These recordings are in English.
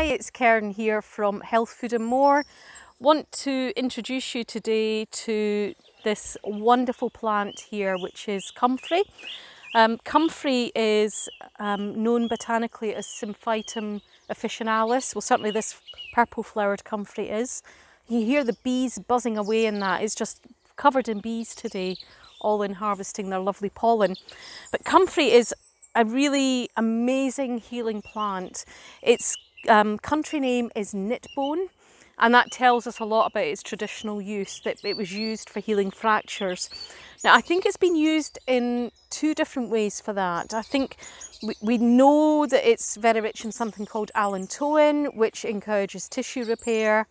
it's Keren here from Health, Food and More. Want to introduce you today to this wonderful plant here, which is Comfrey. Comfrey is known botanically as Symphytum officinalis. Well, certainly this purple flowered comfrey is. You hear the bees buzzing away in that. It's just covered in bees today, all in harvesting their lovely pollen. But comfrey is a really amazing healing plant. Its country name is knitbone, and that tells us a lot about its traditional use, that it was used for healing fractures. Now, I think it's been used in two different ways for that. I think we know that it's very rich in something called allantoin, which encourages tissue repair.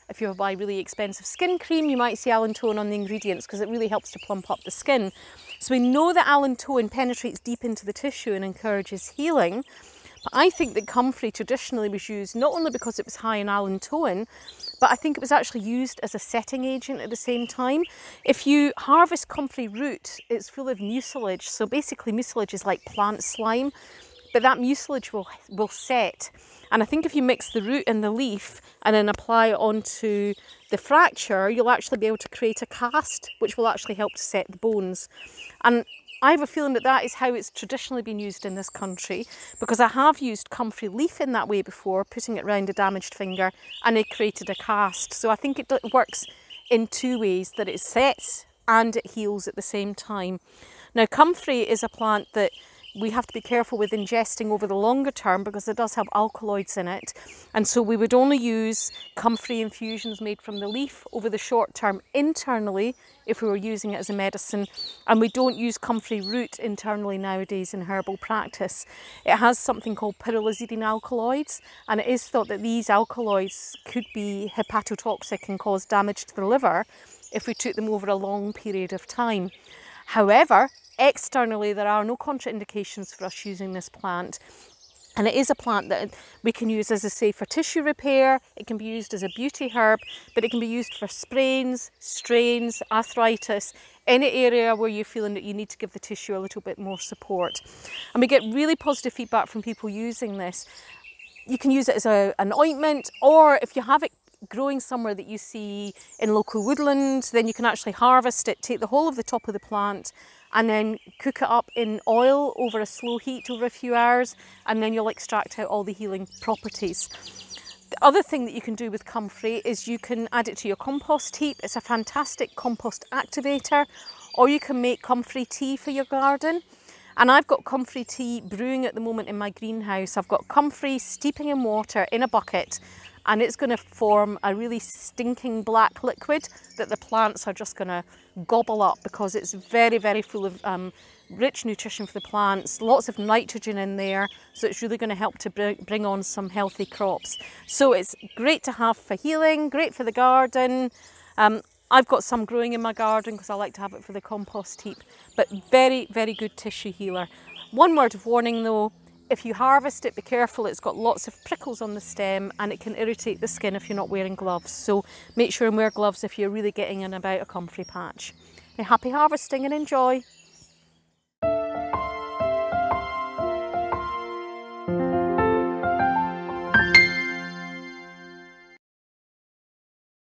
If you buy really expensive skin cream, you might see allantoin on the ingredients because it really helps to plump up the skin. So we know that allantoin penetrates deep into the tissue and encourages healing. But I think that comfrey traditionally was used not only because it was high in allantoin, but I think it was actually used as a setting agent at the same time. If you harvest comfrey root, it's full of mucilage. So basically mucilage is like plant slime, but that mucilage will set. And I think if you mix the root and the leaf and then apply it onto the fracture, you'll actually be able to create a cast, which will actually help to set the bones. And I have a feeling that that is how it's traditionally been used in this country, because I have used comfrey leaf in that way before, putting it around a damaged finger, and it created a cast. So I think it works in two ways, that it sets and it heals at the same time. Now, comfrey is a plant that we have to be careful with ingesting over the longer term because it does have alkaloids in it. And so we would only use comfrey infusions made from the leaf over the short term internally if we were using it as a medicine. And we don't use comfrey root internally nowadays in herbal practice. It has something called pyrrolizidine alkaloids, and it is thought that these alkaloids could be hepatotoxic and cause damage to the liver if we took them over a long period of time. However, externally, there are no contraindications for us using this plant. And it is a plant that we can use, as I say, for tissue repair. It can be used as a beauty herb, but it can be used for sprains, strains, arthritis, any area where you're feeling that you need to give the tissue a little bit more support. And we get really positive feedback from people using this. You can use it as an ointment, or if you have it growing somewhere that you see in local woodland, then you can actually harvest it, take the whole of the top of the plant, and then cook it up in oil over a slow heat over a few hours, and then you'll extract out all the healing properties. The other thing that you can do with comfrey is you can add it to your compost heap. It's a fantastic compost activator, or you can make comfrey tea for your garden. And I've got comfrey tea brewing at the moment in my greenhouse. I've got comfrey steeping in water in a bucket, and it's going to form a really stinking black liquid that the plants are just going to gobble up because it's very, very full of rich nutrition for the plants, lots of nitrogen in there, so it's really going to help to bring on some healthy crops. So it's great to have for healing, great for the garden. I've got some growing in my garden because I like to have it for the compost heap, but very, very good tissue healer. One word of warning though, if you harvest it, be careful, it's got lots of prickles on the stem and it can irritate the skin if you're not wearing gloves. So make sure and wear gloves if you're really getting in about a comfrey patch. Happy harvesting and enjoy!